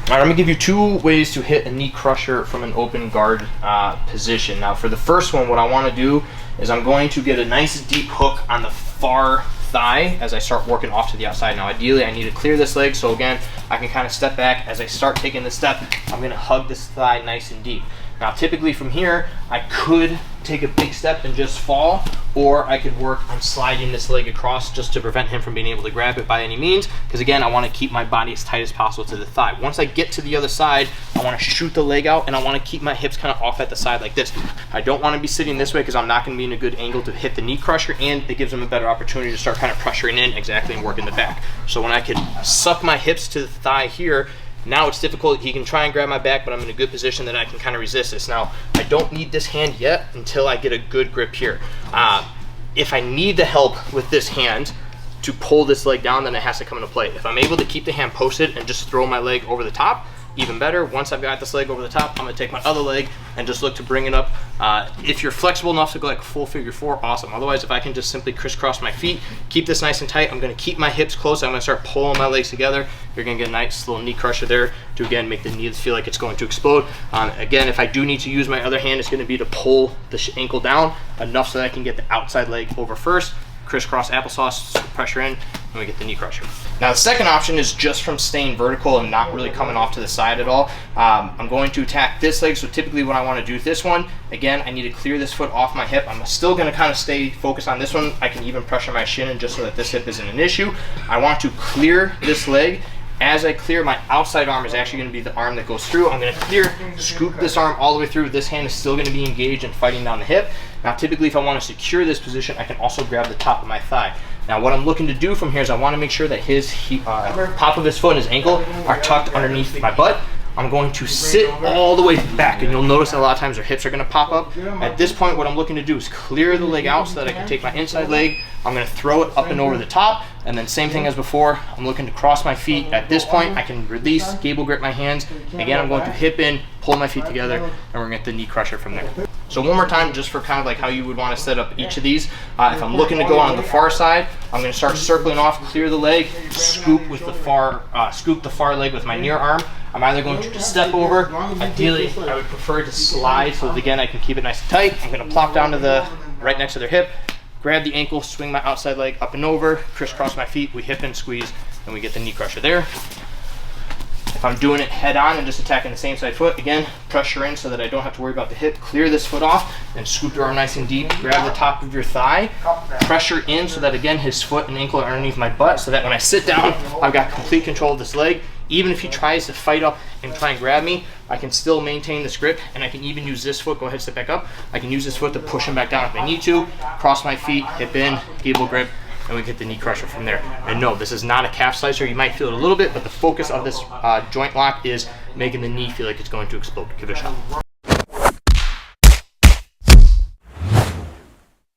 All right, I'm gonna give you 2 ways to hit a knee crusher from an open guard position. Now for the first one, what I wanna do is I'm going to get a nice deep hook on the far thigh as I start working off to the outside. Now ideally I need to clear this leg, so again, I can kind of step back. As I start taking this step, I'm gonna hug this thigh nice and deep. Now typically from here, I could take a big step and just fall, or I could work on sliding this leg across just to prevent him from being able to grab it by any means, because again, I want to keep my body as tight as possible to the thigh. Once I get to the other side, I want to shoot the leg out and I want to keep my hips kind of off at the side like this. I don't want to be sitting this way because I'm not going to be in a good angle to hit the knee crusher, and it gives him a better opportunity to start kind of pressuring in exactly and working the back. So when I can suck my hips to the thigh here, now it's difficult. He can try and grab my back, but I'm in a good position that I can kind of resist this. Now, I don't need this hand yet until I get a good grip here. If I need the help with this hand to pull this leg down, then it has to come into play. If I'm able to keep the hand posted and just throw my leg over the top, even better. Once I've got this leg over the top, I'm gonna take my other leg and just look to bring it up. If you're flexible enough to go like a full figure 4, awesome. Otherwise, if I can just simply crisscross my feet, keep this nice and tight, I'm gonna keep my hips close, I'm gonna start pulling my legs together. You're gonna get a nice little knee crusher there to again make the knees feel like it's going to explode. Again, if I do need to use my other hand, it's gonna be to pull the ankle down enough so that I can get the outside leg over first. Crisscross applesauce, pressure in, and we get the knee crusher. Now the second option is just from staying vertical and not really coming off to the side at all. I'm going to attack this leg, so typically what I want to do with this one, again, I need to clear this foot off my hip. I'm still going to kind of stay focused on this one. I can even pressure my shin in just so that this hip isn't an issue. I want to clear this leg. As I clear, my outside arm is actually going to be the arm that goes through. I'm going to clear, scoop this arm all the way through. This hand is still going to be engaged and fighting down the hip. Now, typically, if I want to secure this position, I can also grab the top of my thigh. Now, what I'm looking to do from here is I want to make sure that his top of his foot and his ankle are tucked underneath my butt. I'm going to sit all the way back, and you'll notice that a lot of times their hips are going to pop up. At this point, what I'm looking to do is clear the leg out so that I can take my inside leg. I'm going to throw it up and over the top, and then same thing as before, I'm looking to cross my feet. At this point, I can release, gable grip my hands. Again, I'm going to hip in, pull my feet together, and we're going to get the knee crusher from there. So one more time, just for kind of like how you would want to set up each of these. If I'm looking to go on the far side, I'm going to start circling off, clear the leg, scoop with the scoop the far leg with my near arm. I'm either going to just step over. Ideally, I would prefer to slide so that again I can keep it nice and tight. I'm going to plop down to the right next to their hip, grab the ankle, swing my outside leg up and over, crisscross my feet, we hip and squeeze, and we get the knee crusher there. If I'm doing it head on and just attacking the same side foot, again, pressure in so that I don't have to worry about the hip, clear this foot off, and scoop your arm nice and deep, grab the top of your thigh, pressure in so that again his foot and ankle are underneath my butt, so that when I sit down, I've got complete control of this leg. Even if he tries to fight up and try and grab me, I can still maintain this grip, and I can even use this foot, go ahead, step back up, I can use this foot to push him back down if I need to, cross my feet, hip in, gable grip, and we get the knee crusher from there. And no, this is not a calf slicer. You might feel it a little bit, but the focus of this joint lock is making the knee feel like it's going to explode. Give it a shot.